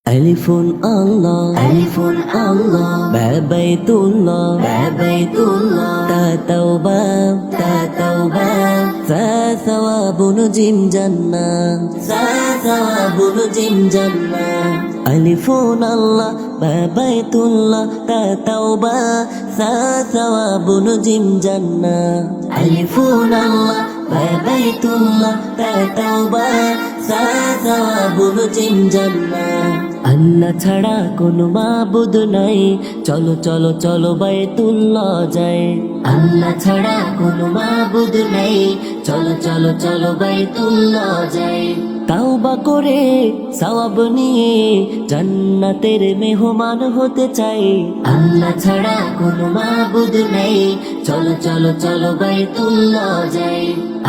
ألف الله بيت الله تا توبة ثواب نجم جنة ألف الله بيت الله تا توبة ثواب نجم جنة ألف الله بيت الله تا توبة ثواب نجم جنة আল্লাহ ছাড়া কোনো মাবুদ নাই, চলো চলো চলো বাইতুল্লাহ যাই। আল্লাহ ছাড়া কোনো মাবুদ নাই, চলো চলো চলো বাইতুল্লাহ যাই। তাওবা করে সওয়াব নিয়ে জান্নাতের মেহমান হতে চাই। আল্লাহ ছাড়া কোনো মাবুদ নাই, চলো চলো চলো বাইতুল্লাহ যাই।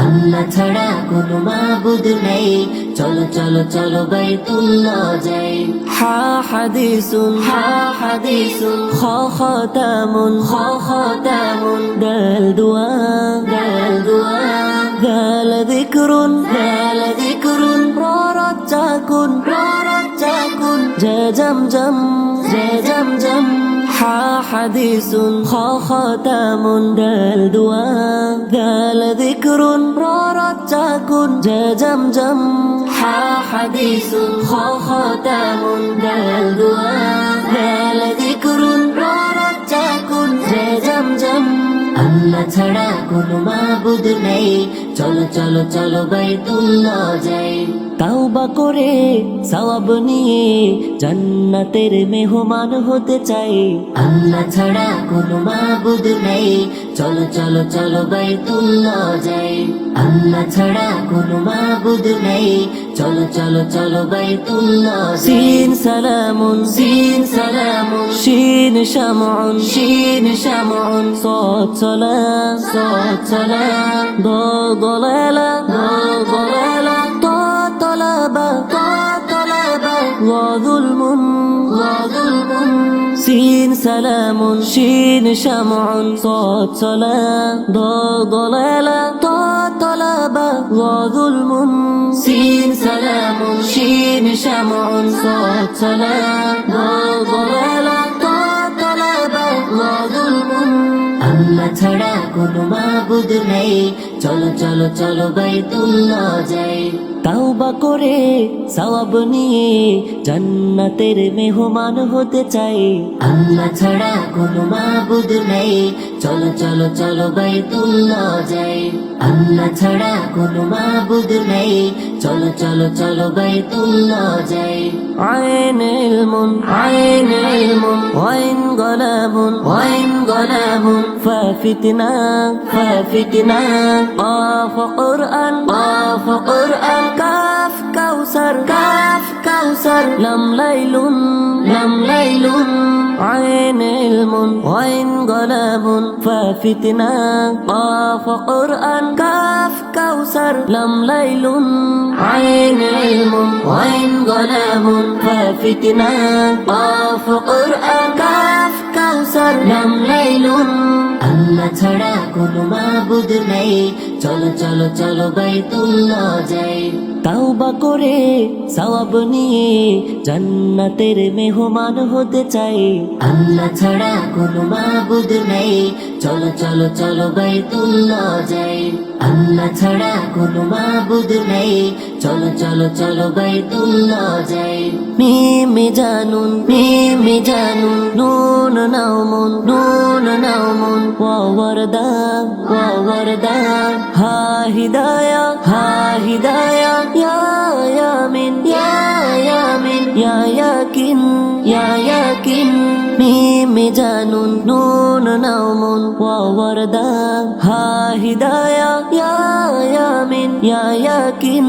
আল্লাহ ছাড়া কোনো মাবুদ নাই, চলো চলো চলো বাইতুল্লাহ যাই। হা হাদিসুন খ খাতামুন দাল দুআ গাল যিকরুন ররাজ্জাকুন জা জামজাম হা হাদিসুন খ খাতামুন দাল দুআ গাল যিকরুন ররাজ্জাকুন জা জামজাম হা হাদিসুন খ খাতামুন দাল দুআ গাল যিকরুন ররাজ্জাকুন জা জামজাম আল্লাহ ছাড়া কোনো মাবুদ নেই, চলো চলো চলো বাইতুল্লাহ যাই। তাওবা করে সওয়াব নিয়ে জান্নাতের মেহমান হতে চাই। আল্লাহ ছাড়া কোনো মাবুদ নেই, চলো চলো চলো বাইতুল্লাহ যাই। আল্লাহ ছাড়া কোনো মাবুদ নেই, চলো চলো চলো বাইতুল্লাহ। সিন সালামুন শিন শামউন সাদ সালাম দলালা طلبا وظلم سين سلام شين شمع صاد سلام ضلالة طلبا وظلم سين سلام شين شمع صاد سلام ضلالة طلبا وظلم আল্লাহ ছাড়া কোনো মাবুদ নেই, চলো চলো চলো বাইতুল্লাহ যাই। তাওবা করে সওয়াব নিয়ে জান্নাতের মেহমান হতে চাই। আল্লাহ ছাড়া কোনো মাবুদ নেই, চলো চলো চলো বাইতুল্লাহ যাই। আল্লাহ ছাড়া কোনো মাবুদ নেই, চলো চলো চলো বাইতুল্লাহ যাই। আইন ইলমুন ওয়াইন গলামুন ফাফিতনা قاف قرآن كاف كوثر لم ليل عين علم وعين قلم ففتنا قاف قرآن كاف كوثر لم ليل عين علم وعين قلم ففتنا قاف قرآن كاف كوثر لم ليل আল্লাহ ছাড়া কোনো মাবুদ নেই, চলো চলো চলো বাইতুল্লাহ যাই। তাওবা করে সওয়াব নিয়ে জান্নাতের মেহমান হতে চাই। আল্লাহ ছাড়া কোনো মাবুদ নেই, চলো চলো চলো বাইতুল্লাহ যাই। আল্লাহ ছাড়া কোনো মাবুদ নেই, চলো চলো চলো বাইতুল্লাহ যাই। মিম জানুন নুন নাউমুন ওয়ারদা হা হিদায়া ইয়া ইয়ামিন ইয়া ইয়াকিন মিম জানুন নুন নাউমুন ওয়ারদা হা হিদায়া ইয়া ইয়ামিন ইয়া ইয়াকিন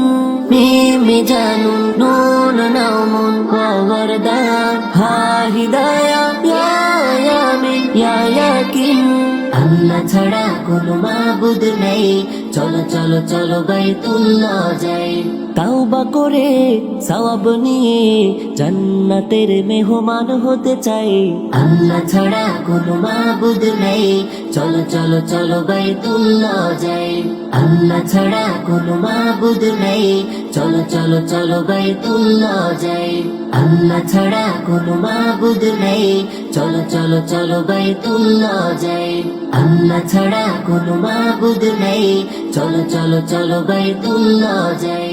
মিম জানুন নুন নাউমুন ওয়ারদা হা হিদায়া ইয়া ইয়ামিন ইয়া ইয়াকিন আল্লাহ ছাড়া কোনো মাবুদ নেই, চলো চলো চলো বাইতুল্লাহ যাই। তাওবা করে সওয়াব নিয়ে জান্নাতের মেহমান হতে চাই। আল্লাহ ছাড়া কোনো মাবুদ নেই, চলো চলো চলো বাইতুল্লাহ যাই। আল্লাহ ছাড়া কোনো মাবুদ নেই, চলো চলো চলো বাইতুল্লাহ যাই। আল্লাহ ছাড়া কোনো মাবুদ নেই, চলো চলো চলো বাইতুল্লাহ যাই। আল্লাহ ছাড়া কোনো মাবুদ নেই, চলো চলো চলো বাইতুল্লাহ যাই।